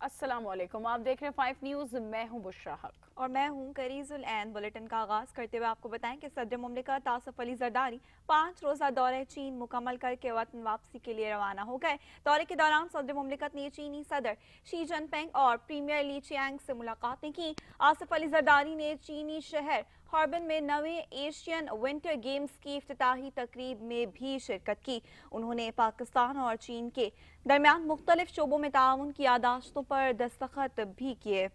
अस्सलाम वालेकुम, आप देख रहे हैं 5 न्यूज़। मैं हूं बुशरा हक और मैं हूं करीजुल ऐन। बुलेटिन का आगाज करते हुए आपको बताएं कि सदर मुमलिकत आसिफ अली जरदारी 5 रोजा दौरे चीन मुकम्मल करके वतन वापसी के लिए रवाना हो गए। दौरे के दौरान सदर मुमलिकत ने चीनी सदर शी जिनपिंग और प्रीमियर ली चियांग से मुलाकातें की। आसिफ अली जरदारी ने चीनी शहर हॉर्बन में नवे एशियन विंटर गेम्स की इफ्तिताही तकरीब में भी शिरकत की। उन्होंने पाकिस्तान और चीन के दरमियान मुख्तलिफ शोबों में ताउन की यादाश्तों पर दस्तखत भी किए।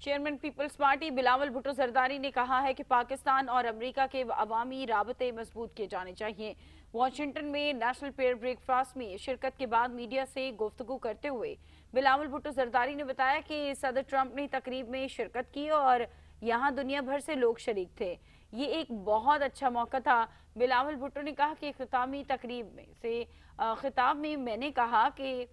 Chairman People's Party Bilawal Bhutto Zardari ने कहा है कि पाकिस्तान और अमेरिका के अवामी राबते मजबूत किए जाने चाहिए। वाशिंगटन में नेशनल पेयर ब्रेकफास्ट में शिरकत के बाद मीडिया से गुफ्तगू करते हुए बिलावल भुट्टो जरदारी ने बताया कि सदर ट्रंप ने तकरीब में शिरकत की और यहाँ दुनिया भर से लोग शरीक थे। ये एक बहुत अच्छा मौका था। बिलावल भुट्टो ने कहा कि इख्तितामी तकरीब में से खिताब में मैंने कहा कि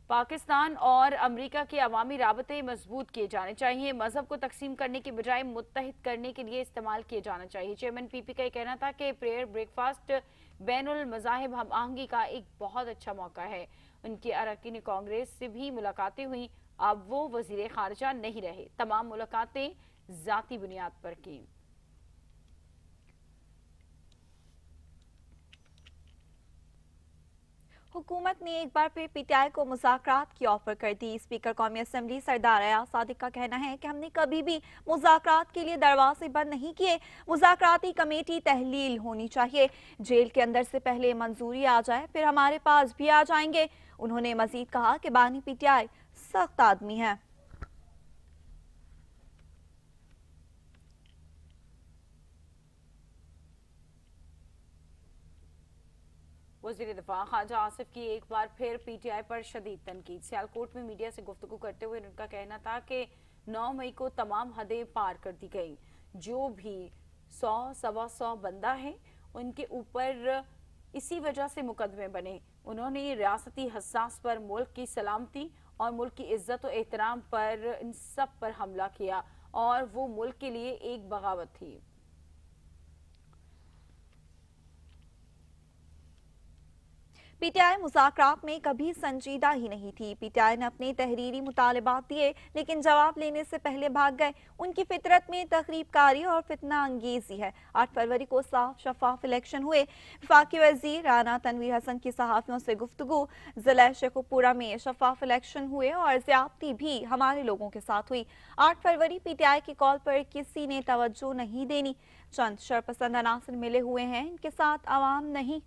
पाकिस्तान और अमेरिका के अवामी राबते मजबूत किए जाने चाहिए। मजहब को तकसीम करने की बजाय मुत्तहिद करने के लिए इस्तेमाल किए जाना चाहिए। चेयरमैन पीपी का कहना था कि प्रेयर ब्रेकफास्ट बैनुल मज़ाहिब हम आहंगी का एक बहुत अच्छा मौका है। उनकी अरकान कांग्रेस से भी मुलाकातें हुई। अब वो वजीर खारजा नहीं रहे। तमाम मुलाकातें जाती बुनियाद पर की। हुकूमत ने एक बार फिर पीटीआई को मुज़ाकरात की ऑफर कर दी। स्पीकर कौमी असम्बली सरदार अयाज सादिक का कहना है कि हमने कभी भी मुज़ाकरात के लिए दरवाजे बंद नहीं किए। मुज़ाकराती कमेटी तहलील होनी चाहिए। जेल के अंदर से पहले मंजूरी आ जाए फिर हमारे पास भी आ जाएंगे। उन्होंने मजीद कहा कि बानी पीटीआई सख्त आदमी है। वज़ीर दिफा ख्वाजा आसिफ की एक बार फिर पीटीआई पर शदीद तनकीद। सियालकोट में मीडिया से गुफ्तगू करते हुए उनका कहना था कि 9 मई को तमाम हदें पार कर दी गई। जो भी 100 सवा 100 बंदा है उनके ऊपर इसी वजह से मुकदमे बने। उन्होंने रियासती हसास पर, मुल्क की सलामती और मुल्क की इज्जत और एहतराम पर, इन सब पर हमला किया और वो मुल्क के लिए एक बगावत थी। पीटीआई मुज़ाकरात में कभी संजीदा ही नहीं थी। पीटीआई ने अपने तहरीरी मुतालबात दिए लेकिन जवाब लेने से पहले भाग गए। उनकी फितरत में तखरीबकारी और फितना अंगेजी है। 8 फरवरी को साफ शफाफ इलेक्शन हुए। वफाकी वजीर राना तनवीर हसन की सहाफ़ियों से गुफ्तगू। जिला शेखुपुरा में शफाफ इलेक्शन हुए और ज़्यादती भी हमारे लोगों के साथ हुई। 8 फरवरी पीटीआई की कॉल पर किसी ने तवज्जो नहीं देनी। चंद शरपसंद अनासर मिले हुए हैं, इनके साथ आवाम नहीं।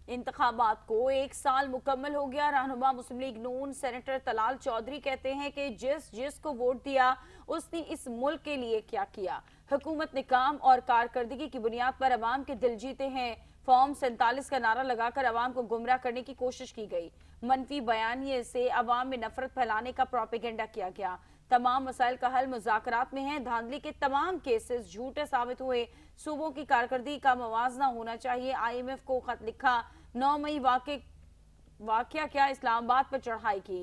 इंतखाबात को 1 साल मुकम्मल हो गया। रहनुमा मुस्लिम लीग नून सेनेटर तलाल चौधरी कहते हैं कि जिसको वोट दिया उसने इस मुल्क के लिए क्या किया। हुकूमत ने काम और कारकर्दगी की बुनियाद पर अवाम के दिल जीते हैं। फॉर्म 47 का नारा लगाकर अवाम को गुमराह करने की कोशिश की गई। मनफी बयानिए से अवाम में नफरत फैलाने का प्रोपेगेंडा किया गया। तमाम मसाइल का हल मुज़ाकरात में है। धांधली के तमाम केसेस झूठे साबित हुए। सूबों की कारकर्दगी का मवाजना होना चाहिए। IMF को खत लिखा। 9 मई वाकया क्या इस्लामाबाद पर चढ़ाई की।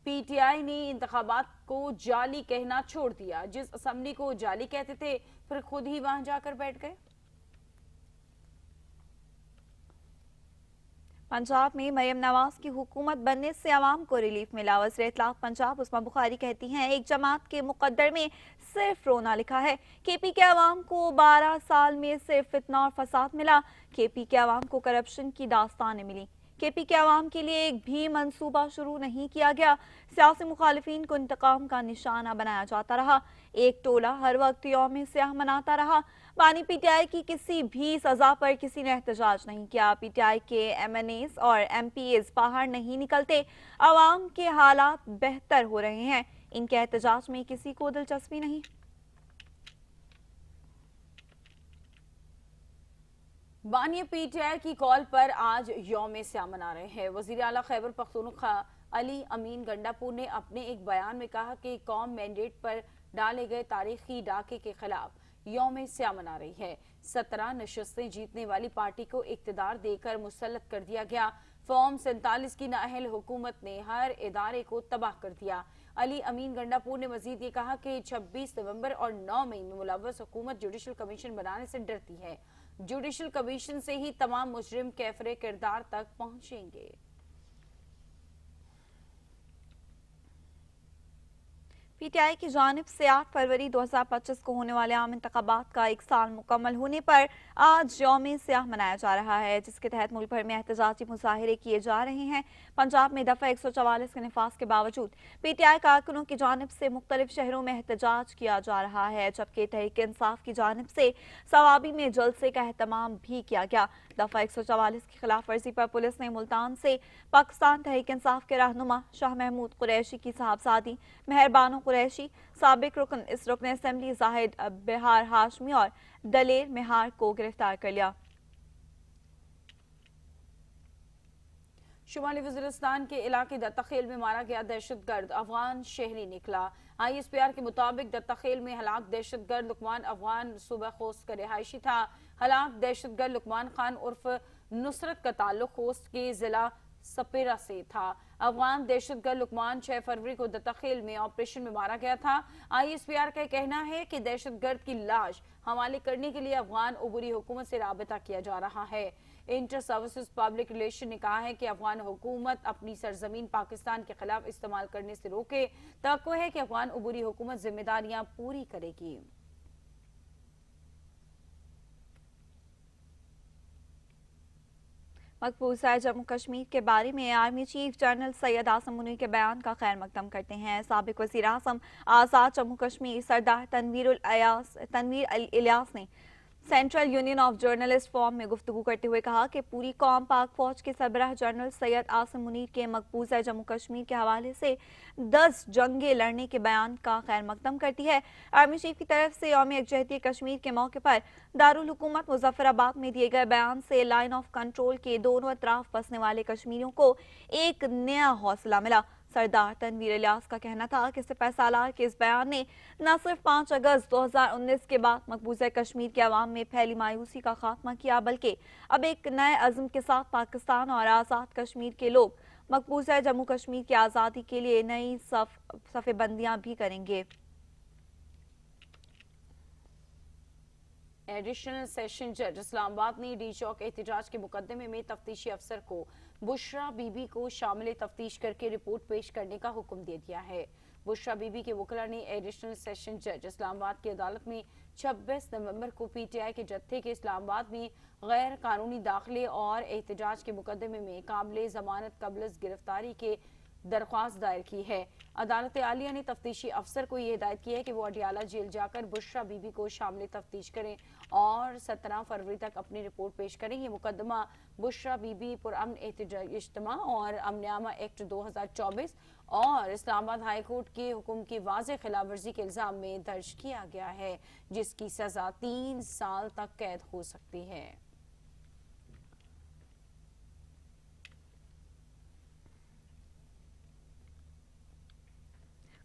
पीटीआई ने इंतखाबात को जाली कहना छोड़ दिया। जिस असम्बली को जाली कहते थे फिर खुद ही वहां जाकर बैठ गए। पंजाब में मरियम नवाज की हुकूमत बनने से आवाम को रिलीफ मिला। वज़ीर इत्तलाफ पंजाब उस्मा बुखारी कहती हैं एक जमात के मुकद्दर में सिर्फ रोना लिखा है। केपी के आवाम को 12 साल में सिर्फ फितना और फसाद मिला। केपी के आवाम को करप्शन की दास्तानें मिली। केपी के आवाम के लिए एक भी मंसूबा शुरू नहीं किया गया। सियासी मुखालिफिन को इंतकाम का निशाना बनाया जाता रहा। एक टोला हर वक्त यौम स्याह मनाता रहा। बानी पीटीआई की किसी भी सजा पर किसी ने एहतजाज नहीं किया। पीटीआई के MNAs और MPAs बाहर नहीं निकलते। आवाम के हालात बेहतर हो रहे हैं। इनके एहतजाज में किसी को दिलचस्पी नहीं। बानिया पीटीआई की कॉल पर आज यौम स्याह मना रहे हैं। वजीर आला खैबर पख्तूनख्वा अली अमीन गंडापुर ने अपने एक बयान में कहा कि कौम मैंडेट पर डाले गए तारीखी डाके के खिलाफ यौम स्याह मना रही है। 17 नशस्तें जीतने वाली पार्टी को इक्तदार देकर मुसल्लत कर दिया गया। फॉर्म 47 की नाअहल हुकूमत ने हर इदारे को तबाह कर दिया। अली अमीन गंडापुर ने मजीद ये कहा कि 26 नवंबर और 9 मई में मुलव्वस हुकूमत जुडिशल कमीशन बनाने से डरती है। जुडिशल कमीशन से ही तमाम मुजरिम कैफरे किरदार तक पहुंचेंगे। पीटीआई की जानिब से 8 फरवरी 2025 को होने वाले आम इंतखाबात का 1 साल मुकम्मल होने पर आज यौम सियाह मनाया जा रहा है, जिसके तहत मुल्क भर में एहतजाजी मुजाहिरे किए जा रहे हैं। पंजाब में दफा 144 के नफाज के बावजूद पीटीआई कारकुनों की जानिब से मुख्तलिफ शहरों में एहतजाज किया जा रहा है, जबकि तहरीक इंसाफ की जानिब से सवाबी में जलसे का एहतमाम भी किया गया। दफा 144 की खिलाफ वर्जी पर पुलिस ने मुल्तान से पाकिस्तान तहरीक इंसाफ के रहनुमा शाह महमूद कुरैशी की साहबजादी मेहरबानो कुरैशी, साबिक रुकन असेंबली जाहिद बिहार हाशमी और दलेर मेहार को गिरफ्तार कर लिया। शुमाली वज़ीरिस्तान के इलाके दत्ताखेल में मारा गया दहशतगर्द अफगान शहरी निकला। ISPR के मुताबिक दत्ताखेल में हलाक दहशतगर्द लुकमान अफगान सूबा खोस्त का रिहायशी था। हलाक दहशतगर्द लुकमान खान उर्फ नुसरत का ताल्लुक खोस्त के जिला सपेरा से था। अफगान दहशतगर्द लुकमान 6 फरवरी को दत्ताखेल में ऑपरेशन में मारा गया था। ISPR का कहना है कि दहशतगर्द की लाश हवाले करने के लिए अफगान उबूरी हुकूमत से राबता किया जा रहा है। इंटर सर्विसेज पब्लिक रिलेशन ने कहा है कि अफगान हुकूमत अपनी सरजमीन पाकिस्तान के खिलाफ इस्तेमाल करने से रोके। तवक्को है कि अफगान उबूरी हुकूमत जिम्मेदारियां पूरी करेगी। मकबूजा जम्मू कश्मीर के बारे में army chief general Syed Asim Munir के बयान का खैर मकदम करते हैं। साबिक वज़ीर आज़म आज़ाद जम्मू कश्मीर सरदार तनवीर इलियास ने central union of journalist forum में गुफ्तगू करते हुए कहा कि पूरी कौम पाक फौज के सरबराह जनरल सैयद आसिम मुनीर के मकबूजा जम्मू कश्मीर के हवाले से 10 जंगें लड़ने के बयान का खैर मकदम करती है। आर्मी चीफ की तरफ से यौम यकजहती कश्मीर के मौके पर दारुल हुकूमत मुजफ्फराबाद में दिए गए बयान से लाइन ऑफ कंट्रोल के दोनों अतराफ बसने वाले कश्मीरियों को एक नया हौसला मिला। सरदार तनवीर इलियास का कहना था कि सिपहसालार के इस बयान ने न सिर्फ 5 अगस्त 2019 के बाद मकबूजा कश्मीर के अवाम में फैली मायूसी का खात्मा किया, बल्कि अब एक नए अज़्म के साथ पाकिस्तान और आज़ाद कश्मीर के लोग मकबूजा जम्मू कश्मीर की आज़ादी के लिए नई सफ़ेबंदियां भी करेंगे। एडिशनल सेशन जज इस्लामाबाद ने डी चौक एहतजाज के मुकदमे में तफ्तीशी अफसर को बुशरा बीबी को शामिल तफ्तीश करके रिपोर्ट पेश करने का हुक्म दे दिया है। बुशरा बीबी के वकला ने एडिशनल सेशन जज इस्लामाबाद की अदालत में 26 नवंबर को PTI के जत्थे के इस्लामाबाद में गैर कानूनी दाखिले और एहतजाज के मुकदमे में काबिल जमानत कबल गिरफ्तारी के दरख्वास्त दायर की है। अदालत आलिया ने तफ्तीशी अफसर को ये हिदायत की है कि वो अडियाला जेल जाकर बुशरा बीबी को शामिल तफ्तीश करें और 17 फरवरी तक अपनी रिपोर्ट पेश करें। ये मुकदमा बुशरा बीबी पुरअमन इज्तिमा और अमनामा एक्ट 2024 और इस्लामाबाद हाई कोर्ट के हुक्म की वाज़ेह खिलाफ वर्जी के इल्जाम में दर्ज किया गया है, जिसकी सजा 3 साल तक कैद हो सकती है।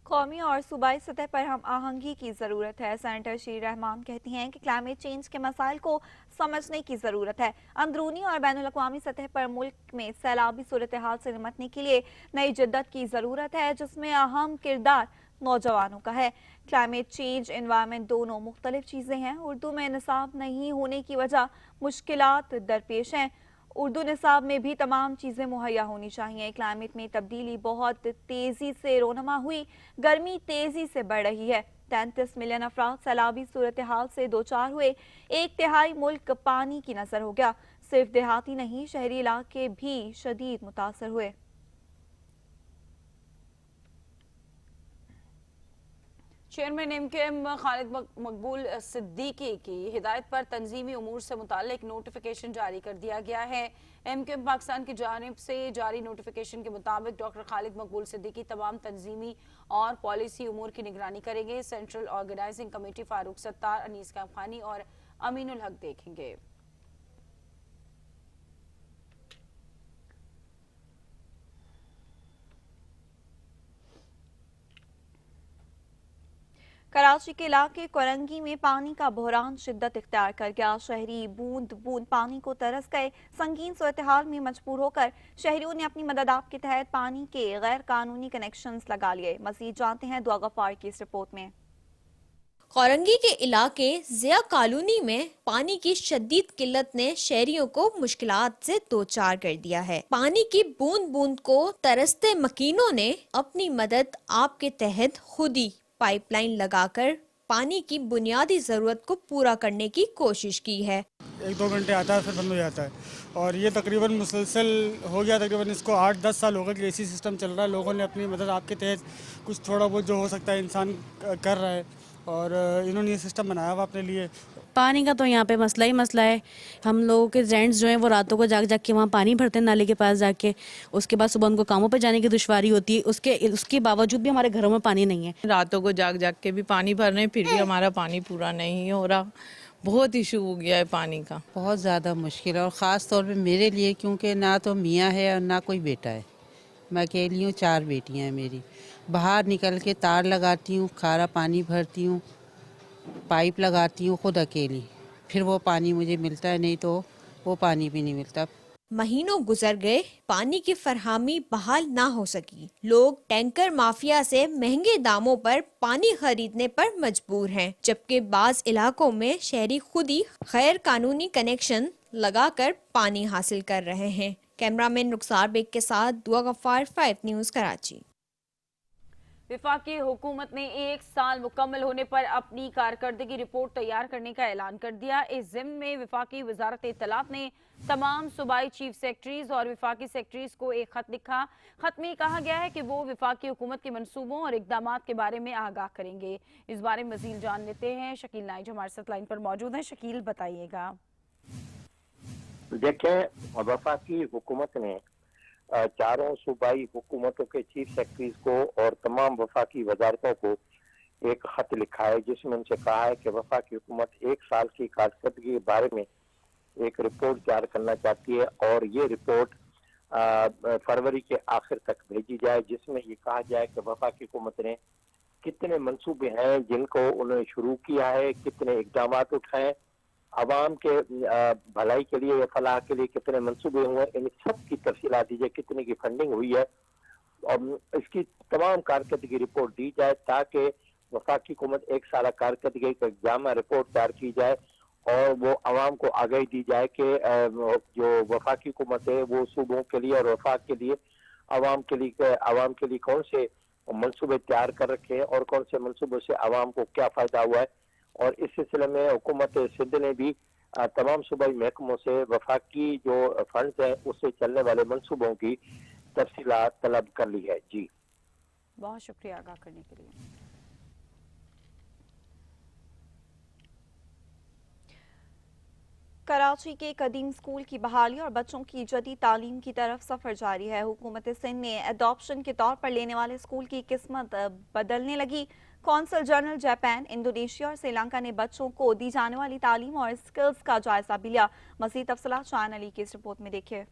कौमी और सूबाई सतह पर हम आहंगी की ज़रूरत है। सेनेटर शीर रहमान कहती हैं कि क्लाइमेट चेंज के मसाइल को समझने की ज़रूरत है। अंदरूनी और बैनुल-अक़वामी सतह पर मुल्क में सैलाबी सूरत हाल से निपटने के लिए नई जिद्दत की ज़रूरत है, जिसमें अहम किरदार नौजवानों का है। क्लाइमेट चेंज, एनवायरनमेंट दोनों मुख्तलिफ चीज़ें हैं। उर्दू में निसाब नहीं होने की वजह मुश्किलात दरपेश हैं। उर्दू निसाब में भी तमाम चीज़ें मुहैया होनी चाहिए। क्लाइमेट में तब्दीली बहुत तेज़ी से रोनमा हुई, गर्मी तेज़ी से बढ़ रही है। 33 मिलियन अफराद सैलाबी सूरत हाल से दो चार हुए, 1/3 मुल्क पानी की नज़र हो गया। सिर्फ देहाती नहीं, शहरी इलाके भी शदीद मुतासर हुए। चेयरमैन MKM खालिद मकबूल सिद्दीकी की हिदायत पर तंजीमी उमूर से मुताल्लिक नोटिफिकेशन जारी कर दिया गया है। MKM पाकिस्तान की जानिब से जारी नोटिफिकेशन के मुताबिक डॉक्टर खालिद मकबूल सिद्दीकी तमाम तंजीमी और पॉलिसी उमूर की निगरानी करेंगे। Central organising committee Farooq Sattar, Anees Kamkhani और अमीनुल हक देखेंगे। कराची के इलाके कोरंगी में पानी का बहरान शिद्दत इख्तियार कर गया। शहरी बूंद बूंद पानी को तरस गए। संगीन सूरत-ए-हाल में मजबूर होकर शहरियों ने अपनी मदद आप के तहत पानी के गैर कानूनी कनेक्शंस लगा लिए। मजीद जानते हैं दुआ गफ्फार की इस रिपोर्ट में। कोरंगी के इलाके जिया कॉलोनी में पानी की शदीद किल्लत ने शहरियों को मुश्किलात से दो चार कर दिया है। पानी की बूंद बूंद को तरसते मकीनों ने अपनी मदद आप के तहत खुद ही पाइपलाइन लगाकर पानी की बुनियादी जरूरत को पूरा करने की कोशिश की है। 1-2 घंटे आता है फिर बंद हो जाता है और ये तकरीबन मुसलसल हो गया। तकरीबन इसको 8-10 साल हो गए कि ऐसी सिस्टम चल रहा है। लोगों ने अपनी मदद आपके तहत कुछ थोड़ा बहुत जो हो सकता है इंसान कर रहा है और इन्होंने ये सिस्टम बनाया हुआ अपने लिए। पानी का तो यहाँ पे मसला ही मसला है। हम लोगों के जेंट्स जो हैं वो रातों को जाग जाग के वहाँ पानी भरते हैं नाले के पास जाके। उसके बाद सुबह उनको कामों पे जाने की दुश्वारी होती है। उसके बावजूद भी हमारे घरों में पानी नहीं है। रातों को जाग जाग के भी पानी भर रहे हैं, फिर भी हमारा पानी पूरा नहीं हो रहा। बहुत इशू हो गया है पानी का, बहुत ज़्यादा मुश्किल है और ख़ास तौर पे मेरे लिए, क्योंकि ना तो मियाँ है और ना कोई बेटा है। मैं अकेली हूँ, 4 बेटियाँ हैं मेरी। बाहर निकल के तार लगाती हूँ, खारा पानी भरती हूँ, पाइप लगाती हूँ खुद अकेली, फिर वो पानी मुझे मिलता है, नहीं तो वो पानी भी नहीं मिलता। महीनों गुजर गए, पानी की फरहामी बहाल ना हो सकी। लोग टैंकर माफिया से महंगे दामों पर पानी खरीदने पर मजबूर हैं, जबकि बाज इलाकों में शहरी खुद ही गैर कानूनी कनेक्शन लगाकर पानी हासिल कर रहे हैं। कैमरामैन रुखसार बेग के साथ दुआ गफ्फार, 5 न्यूज़ कराची। वफाकी हुकूमत ने 1 साल मुकम्मल होने पर अपनी कारकर्दगी रिपोर्ट तैयार करने का ऐलान कर दिया। इस ज़िम्न में वफाकी वजारत इत्तलात ने तमाम सूबाई चीफ सेक्रेटरीज और वफाकी सेक्रेटरीज को एक खत लिखा। खत में कहा गया है कि वो वफाकी हुकूमत के मंसूबों और इकदामात के बारे में आगाह करेंगे। इस बारे में मज़ीद जान लेते हैं। शकील नाइज हमारे साथ लाइन पर मौजूद हैं। शकील, बताइएगा। देखें, वफाकी हुकूमत ने चारों सूबाई हुकूमतों के चीफ सेक्रेटरीज को और तमाम वफाकी वजारतों को एक खत लिखा है, जिसमें उनसे कहा है कि वफाकी हुकूमत 1 साल की कारकर्दगी के बारे में एक रिपोर्ट तैयार करना चाहती है और ये रिपोर्ट फरवरी के आखिर तक भेजी जाए, जिसमें ये कहा जाए कि वफाकी हुकूमत ने कितने मंसूबे हैं जिनको उन्होंने शुरू किया है, कितने इकदाम उठाए, आवाम के भलाई के लिए या फलाह के लिए कितने मंसूबे हुए, इन सब की तफसीलात दीजिए, कितने की फंडिंग हुई है और इसकी तमाम कारकर्दगी रिपोर्ट दी जाए, ताकि वफाकी हुकूमत 1 साल कारकर्दगी का जामा रिपोर्ट तैयार की जाए और वो आवाम को आगाही दी जाए कि जो वफाकी हुकूमत है वो सूबों के लिए और वफाक के लिए आवाम के लिए कौन से मंसूबे तैयार कर रखे हैं और कौन से मंसूबों से आवाम को क्या फ़ायदा हुआ है। और इस सिलसिले में हुकूमत सिंध ने भी तमाम सूबाई महकमों से वफाकी जो फंड्स हैं उससे चलने वाले मंसूबों की तफसीलात तलब कर ली है। जी, बहुत शुक्रिया आगाह करने के लिए। कराची के कदीम स्कूल की बहाली और बच्चों की जदीद तालीम की तरफ सफर जारी है। हुकूमत सिंध ने एडॉप्शन के तौर पर लेने वाले स्कूल की किस्मत बदलने लगी। कौंसल जनरल जापान, इंडोनेशिया और श्रीलंका ने बच्चों को दी जाने वाली तालीम और स्किल्स का जायजा भी लिया। मज़ीद तफसीलात शान अली की इस रिपोर्ट में देखिए।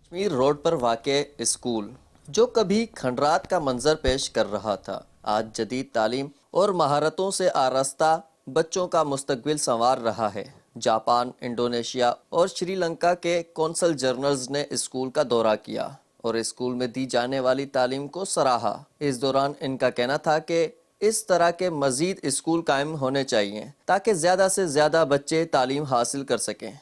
कश्मीर रोड पर वाक़े स्कूल जो कभी खंडरात का मंजर पेश कर रहा था, आज जदीद तालीम और महारतों से आरास्ता बच्चों का मुस्तकबिल संवार रहा है। जापान, इंडोनेशिया और श्रीलंका के कौंसल जनरल्स ने स्कूल का दौरा किया और स्कूल में दी जाने वाली तालीम को सराहा। इस दौरान इनका कहना था कि इस तरह के मजीद स्कूल कायम होने चाहिए ताकि ज़्यादा से ज़्यादा बच्चे तालीम हासिल कर सकें।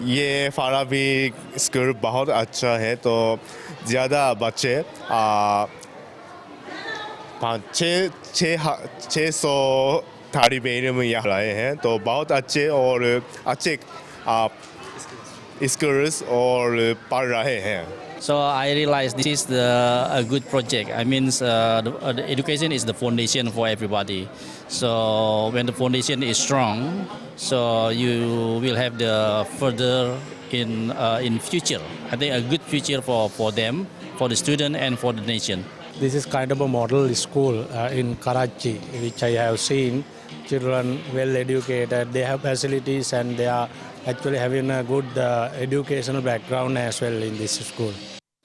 ये फाराबी स्कूल बहुत अच्छा है, तो ज़्यादा बच्चे 500-600 तालिब इल्म यहाँ आए हैं, तो बहुत अच्छे स्कूल्स और पढ़ रहे हैं। So I realize this is a good project. I mean, the education is the foundation for everybody. So when the foundation is strong, so you will have the further in future. I think a good future for them, for the student and for the nation. This is kind of a model school in Karachi, which I have seen. Children well educated, they have facilities and they are actually having a good educational background as well in this school.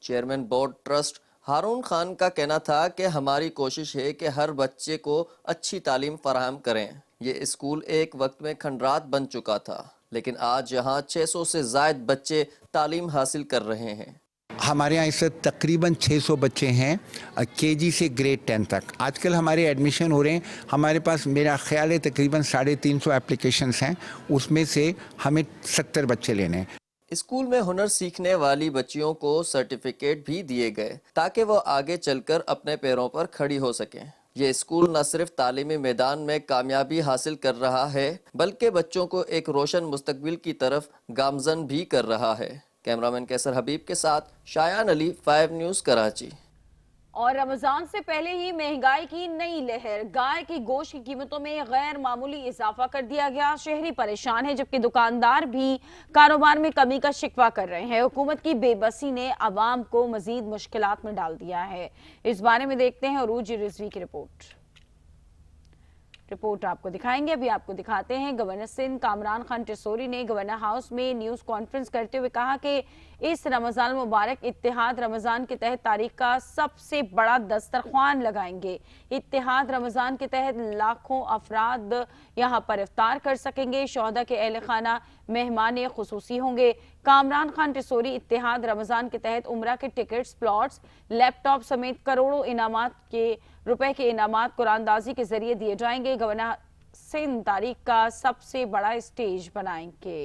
Chairman board trust Haroon Khan का कहना था कि हमारी कोशिश है कि हर बच्चे को अच्छी तालीम फराहम करें। ये स्कूल एक वक्त में खंडरात बन चुका था, लेकिन आज यहाँ 600 से ज़ायद बच्चे तालीम हासिल कर रहे हैं। हमारे यहाँ इस वक्त तकरीबन 600 बच्चे हैं केजी से ग्रेड 10 तक। आजकल हमारे एडमिशन हो रहे हैं, हमारे पास मेरा ख्याल है तकरीबन 350 एप्लीकेशंस हैं, उसमें से हमें 70 बच्चे लेने हैं। स्कूल में हुनर सीखने वाली बच्चियों को सर्टिफिकेट भी दिए गए ताकि वो आगे चलकर अपने पैरों पर खड़ी हो सकें। ये स्कूल न सिर्फ तालीमी मैदान में कामयाबी हासिल कर रहा है, बल्कि बच्चों को एक रोशन मुस्तकबिल की तरफ गामजन भी कर रहा है। कैमरामैन कैसर हबीब के साथ शायान अली, 5 न्यूज़, कराची। और रमजान से पहले ही महंगाई की नई लहर, गाय की गोश्त की कीमतों में गैर मामूली इजाफा कर दिया गया। शहरी परेशान है, जबकि दुकानदार भी कारोबार में कमी का शिकवा कर रहे हैं। हुकूमत की बेबसी ने आवाम को मजीद मुश्किलात में डाल दिया है। इस बारे में देखते हैं अरूज रिजवी की रिपोर्ट आपको दिखाएंगे। अभी आपको दिखाते हैं गवर्नर सिंध कामरान खान टिसोरी ने गवर्नर हाउस में न्यूज़ कॉन्फ्रेंस करते हुए कहा कि इस रमज़ान मुबारक इत्तेहाद रमज़ान के तहत तारीख का सबसे बड़ा दस्तरख्वान लगाएंगे। इत्तेहाद रमज़ान के तहत लाखों अफराद यहां पर इफ्तार कर सकेंगे। शोहदा के अहले खाना मेहमान खुसूसी होंगे। कामरान खान टिसोरी इत्तेहाद रमज़ान के तहत उम्रा के टिकट्स, प्लॉट्स, लैपटॉप समेत करोड़ों रुपए के इनामात कुरानदाजी के जरिए दिए जाएंगे। गवर्नर सिंध तारीख का सबसे बड़ा स्टेज बनाएंगे।